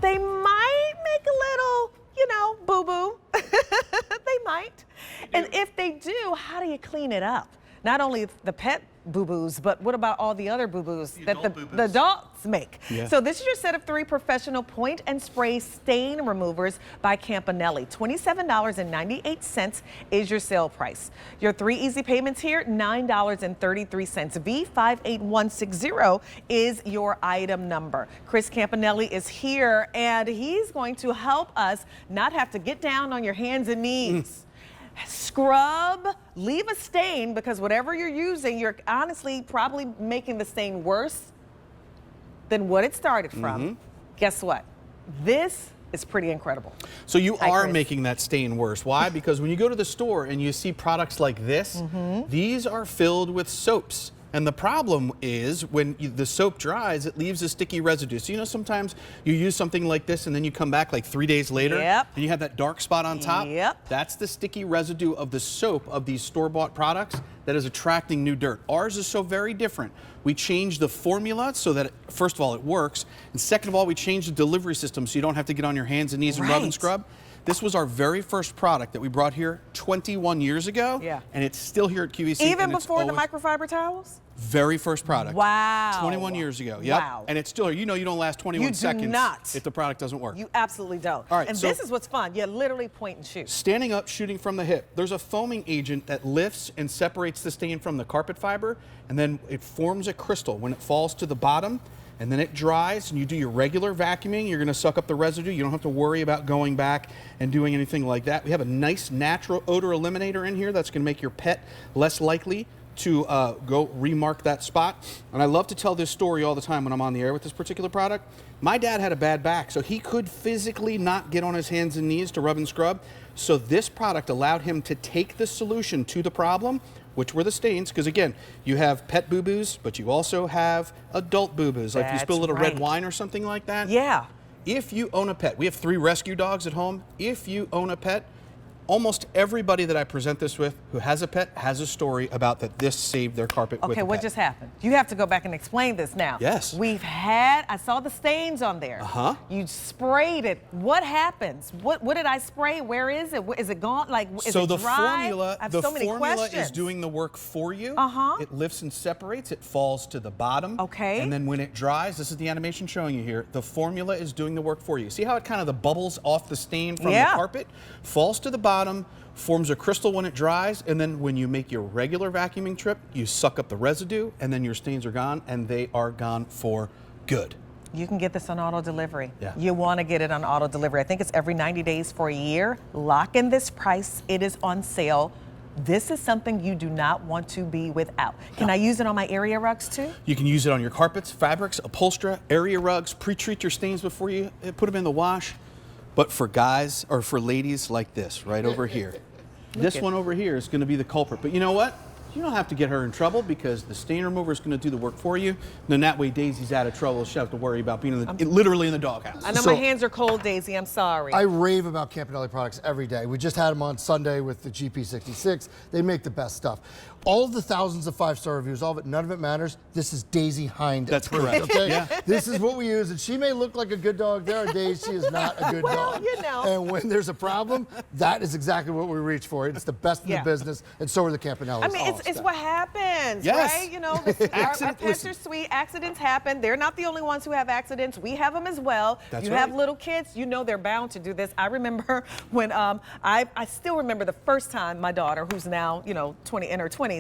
they might make a little, you know, boo-boo. They might. And if they do, how do you clean it up? Not only the pet boo-boos, but what about all the other boo-boos that the adults make? Yeah. So this is your set of 3 professional point and spray stain removers by Campanelli. $27.98 is your sale price. Your 3 easy payments here, $9.33. V58160 is your item number. Chris Campanelli is here, and he's going to help us not have to get down on your hands and knees. Scrub, leave a stain, because whatever you're using, you're honestly probably making the stain worse than what it started from. Guess what? This is pretty incredible. So you are Chris. making that stain worse. Why? Because when you go to the store and you see products like this, these are filled with soaps. And the problem is when the soap dries, it leaves a sticky residue. So, you know, sometimes you use something like this and then you come back like 3 days later and you have that dark spot on top. That's the sticky residue of the soap of these store-bought products that is attracting new dirt. Ours is so very different. We changed the formula so that, first of all, it works. And second of all, we changed the delivery system so you don't have to get on your hands and knees and rub and scrub. This was our very first product that we brought here 21 years ago. And it's still here at QVC. Even before the microfiber towels? Very first product. Wow. 21 years ago. Yep. Wow. And it's still, you know, you don't last 21 seconds. You do not. If the product doesn't work. You absolutely don't. All right, and so this is what's fun. You literally point and shoot. Standing up, shooting from the hip. There's a foaming agent that lifts and separates the stain from the carpet fiber, and then it forms a crystal when it falls to the bottom. And then it dries, and you do your regular vacuuming. You're going to suck up the residue. You don't have to worry about going back and doing anything like that. We have a nice natural odor eliminator in here that's going to make your pet less likely to go remark that spot. And I love to tell this story all the time when I'm on the air with this particular product. My dad had a bad back, so he could physically not get on his hands and knees to rub and scrub. So this product allowed him to take the solution to the problem, which were the stains, because again, you have pet boo-boos, but you also have adult boo-boos. Like if you spill a little red wine or something like that. Yeah. If you own a pet, we have 3 rescue dogs at home. If you own a pet, almost everybody that I present this with who has a pet has a story about that this saved their carpet with a Okay, pet. what just happened? You have to go back and explain this now. Yes. I saw the stains on there. You sprayed it. What happens? What did I spray? Where is it? Is it gone? Like, is it dry? I have so many questions. Is doing the work for you. It lifts and separates. It falls to the bottom. And then when it dries, this is the animation showing you here, the formula is doing the work for you. See how it kind of the bubbles off the stain from the carpet? Falls to the bottom, forms a crystal when it dries, and then when you make your regular vacuuming trip, you suck up the residue, and then your stains are gone, and they are gone for good. You can get this on auto delivery. You want to get it on auto delivery. I think it's every 90 days for a year. Lock in this price. It is on sale. This is something you do not want to be without. Can I use it on my area rugs too? You can use it on your carpets, fabrics, upholstery, area rugs. Pre-treat your stains before you put them in the wash. But for guys, or for ladies like this, right over here. This one over here is going to be the culprit. But you know what? You don't have to get her in trouble because the stain remover is going to do the work for you. And then that way Daisy's out of trouble. She doesn't have to worry about being literally in the doghouse. I know my hands are cold, Daisy. I'm sorry. I rave about Campanelli products every day. We just had them on Sunday with the GP66. They make the best stuff. All of the thousands of 5-star reviews, all of it, none of it matters. This is Daisy Hind. That's correct. Okay? This is what we use. And she may look like a good dog. There are days she is not a good dog. You know. And when there's a problem, that is exactly what we reach for. It's the best in the business, and so are the Campanellis. I mean, it's what happens, right? You know, our pets are sweet. Accidents happen. They're not the only ones who have accidents. We have them as well. You have little kids, you know they're bound to do this. I remember when I still remember the first time my daughter, who's now, you know, in her 20s,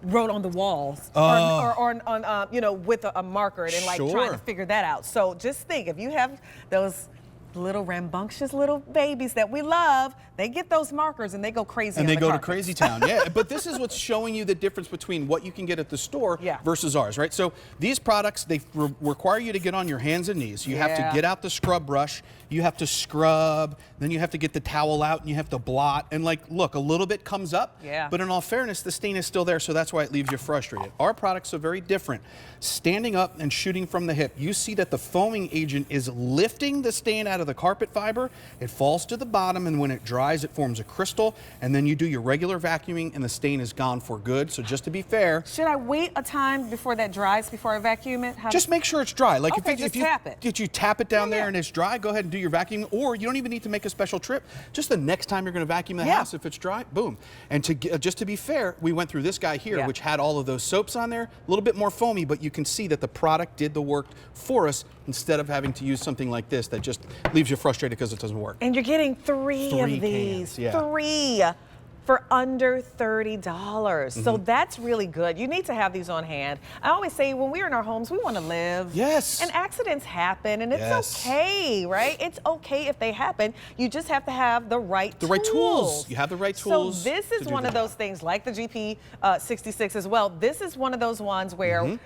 wrote on the walls or on you know, with a marker and like trying to figure that out. So just think, if you have those little rambunctious little babies that we love, they get those markers and they go crazy. And they go to crazy town. But this is what's showing you the difference between what you can get at the store versus ours, right? So these products, they require you to get on your hands and knees. You have to get out the scrub brush, you have to scrub, then you have to get the towel out and you have to blot. And like, look, a little bit comes up, but in all fairness, the stain is still there, so that's why it leaves you frustrated. Our products are very different. Standing up and shooting from the hip, you see that the foaming agent is lifting the stain out of of the carpet fiber, it falls to the bottom, and when it dries, it forms a crystal, and then you do your regular vacuuming, and the stain is gone for good. So just to be fair. Should I wait a time before that dries before I vacuum it? Just make sure it's dry. Like okay, if you tap it. Did you tap it down there and it's dry, go ahead and do your vacuuming, or you don't even need to make a special trip. Just the next time you're going to vacuum the house, if it's dry, boom. And just to be fair, we went through this guy here, which had all of those soaps on there, a little bit more foamy, but you can see that the product did the work for us instead of having to use something like this that just leaves you frustrated because it doesn't work. And you're getting three of these. Cans, three for under $30. So that's really good. You need to have these on hand. I always say when we're in our homes, we want to live. Yes. And accidents happen, and it's okay, right? It's okay if they happen. You just have to have the right tools. Right tools. You have the right tools. So this is one of those things, like the GP66 as well. This is one of those ones where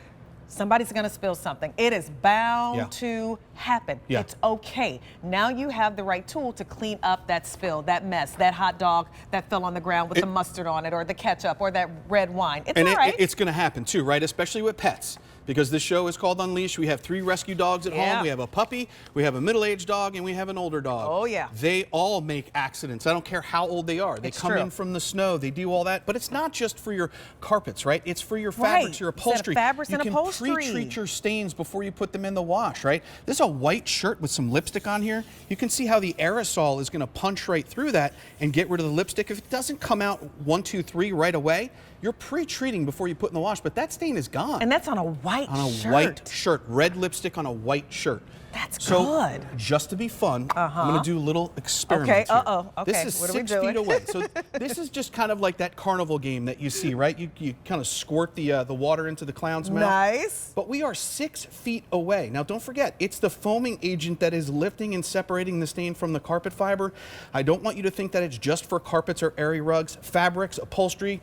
somebody's going to spill something. It is bound to happen. It's okay. Now you have the right tool to clean up that spill, that mess, that hot dog that fell on the ground with the mustard on it, or the ketchup, or that red wine. It's all right. It's going to happen too, right? Especially with pets. Because this show is called Unleash. We have 3 rescue dogs at home. We have a puppy, we have a middle-aged dog, and we have an older dog. Oh, yeah. They all make accidents. I don't care how old they are. They come in from the snow. They do all that. But it's not just for your carpets, right? It's for your fabrics, your upholstery. Fabrics and upholstery. You can pre-treat your stains before you put them in the wash, right? This is a white shirt with some lipstick on here. You can see how the aerosol is going to punch right through that and get rid of the lipstick. If it doesn't come out 1, 2, 3 right away, you're pre-treating before you put in the wash, but that stain is gone. And that's on a white shirt. On a white shirt, red lipstick on a white shirt. That's good. Just to be fun, I'm going to do a little experiment here. Okay, This is what are we 6 doing? feet away. So this is just kind of like that carnival game that you see, right? You kind of squirt the water into the clown's mouth. Nice. But we are 6 feet away. Now, don't forget, it's the foaming agent that is lifting and separating the stain from the carpet fiber. I don't want you to think that it's just for carpets or airy rugs. Fabrics, upholstery.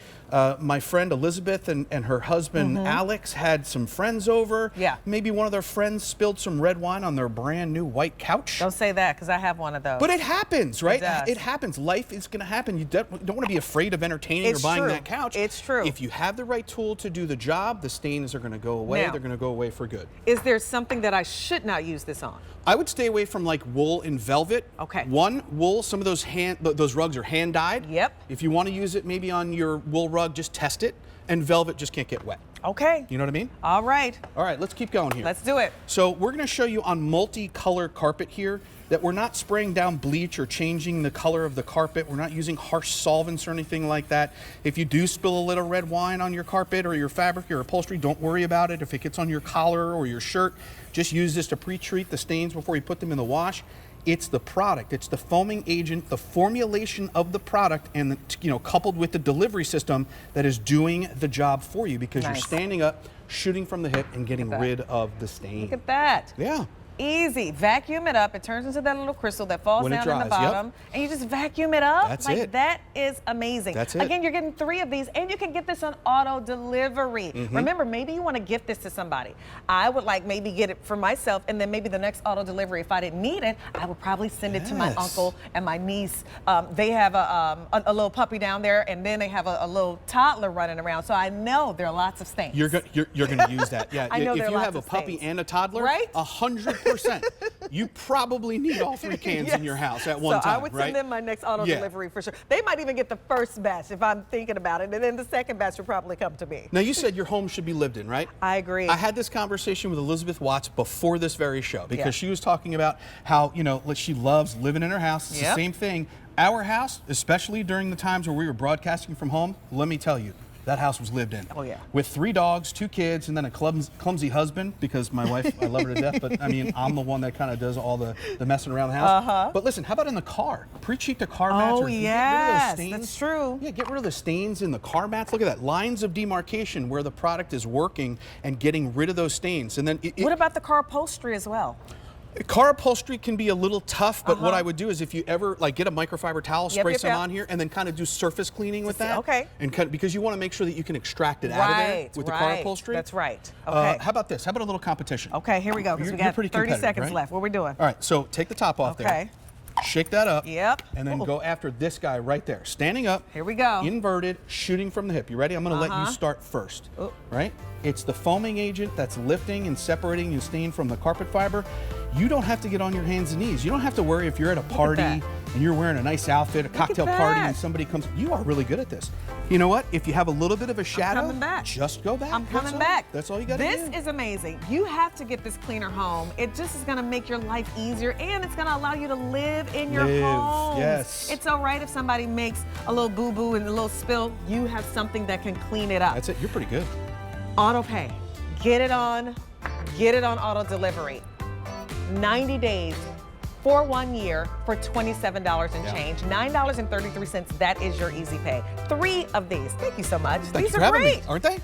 My friend Elizabeth and her husband Alex had some friends over. Maybe one of their friends spilled some red wine on their brand new white couch. Don't say that, because I have one of those. But it happens, right? It happens. Life is going to happen. You don't want to be afraid of entertaining or buying that couch. It's true. If you have the right tool to do the job, the stains are going to go away. Now, they're going to go away for good. Is there something that I should not use this on? I would stay away from like wool and velvet. Okay. Wool, some of those rugs are hand dyed. Yep. If you want to use it maybe on your wool rug, just test it. And velvet just can't get wet. Okay. You know what I mean? All right. All right, let's keep going here. Let's do it. So we're going to show you on multi-color carpet here that we're not spraying down bleach or changing the color of the carpet. We're not using harsh solvents or anything like that. If you do spill a little red wine on your carpet or your fabric or upholstery, don't worry about it. If it gets on your collar or your shirt, just use this to pre-treat the stains before you put them in the wash. It's the product, it's the foaming agent, the formulation of the product, and coupled with the delivery system that is doing the job for you, because you're standing up, shooting from the hip, and getting rid of the stain. Look at that. Yeah. Easy. Vacuum it up. It turns into that little crystal that falls down in the bottom. And you just vacuum it up. That's it. That is amazing. That's it. Again, you're getting 3 of these, and you can get this on auto delivery. Remember, maybe you want to gift this to somebody. I would maybe get it for myself, and then maybe the next auto delivery, if I didn't need it, I would probably send it to my uncle and my niece. They have a little puppy down there, and then they have a little toddler running around. So I know there are lots of stains. You're going to use that. Yeah. I know if there are you lots have a of puppy stains. and a toddler, right? 100%. You probably need all 3 cans in your house at one time, So I would send them my next auto delivery for sure. They might even get the first batch if I'm thinking about it, and then the second batch will probably come to me. Now, you said your home should be lived in, right? I agree. I had this conversation with Elizabeth Watts before this very show, because she was talking about how, she loves living in her house. It's the same thing. Our house, especially during the times where we were broadcasting from home, let me tell you, that house was lived in. Oh, yeah. With 3 dogs, 2 kids, and then a clumsy husband, because my wife, I love her to death, but I mean, I'm the one that kind of does all the messing around the house. But listen, how about in the car? Pre-treat the car mats. Oh, yes, get rid of those stains. that's true. Yeah, get rid of the stains in the car mats. Look at that. Lines of demarcation where the product is working and getting rid of those stains. And then what about the car upholstery as well? Car upholstery can be a little tough, but what I would do is if you ever get a microfiber towel, spray some on here, and then kind of do surface cleaning with that. Okay. And because you want to make sure that you can extract it out of there with the car upholstery. That's right. Okay. How about this? How about a little competition? Okay, here we go, because we got 30 seconds left. What are we doing? All right, so take the top off there. Okay. Shake that up. Yep. And then go after this guy right there. Standing up. Here we go. Inverted, shooting from the hip. You ready? I'm going to let you start first. Right? It's the foaming agent that's lifting and separating and staying from the carpet fiber. You don't have to get on your hands and knees. You don't have to worry if you're at a party and you're wearing a nice outfit, a cocktail party, and somebody comes. You are really good at this. You know what? If you have a little bit of a shadow, just go back. I'm coming back. That's all you got to do. This is amazing. You have to get this cleaner home. It just is going to make your life easier, and it's going to allow you to live in your home. Yes. It's all right if somebody makes a little boo-boo and a little spill. You have something that can clean it up. That's it. You're pretty good. Auto pay. Get it on auto delivery. 90 days for 1 year for $27 and change. $9.33, that is your easy pay. 3 of these. Thank you so much. These are great. Aren't they?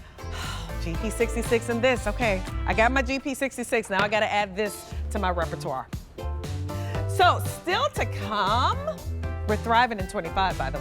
GP66 and this. Okay, I got my GP66. Now I got to add this to my repertoire. So still to come, we're thriving in 25, by the way.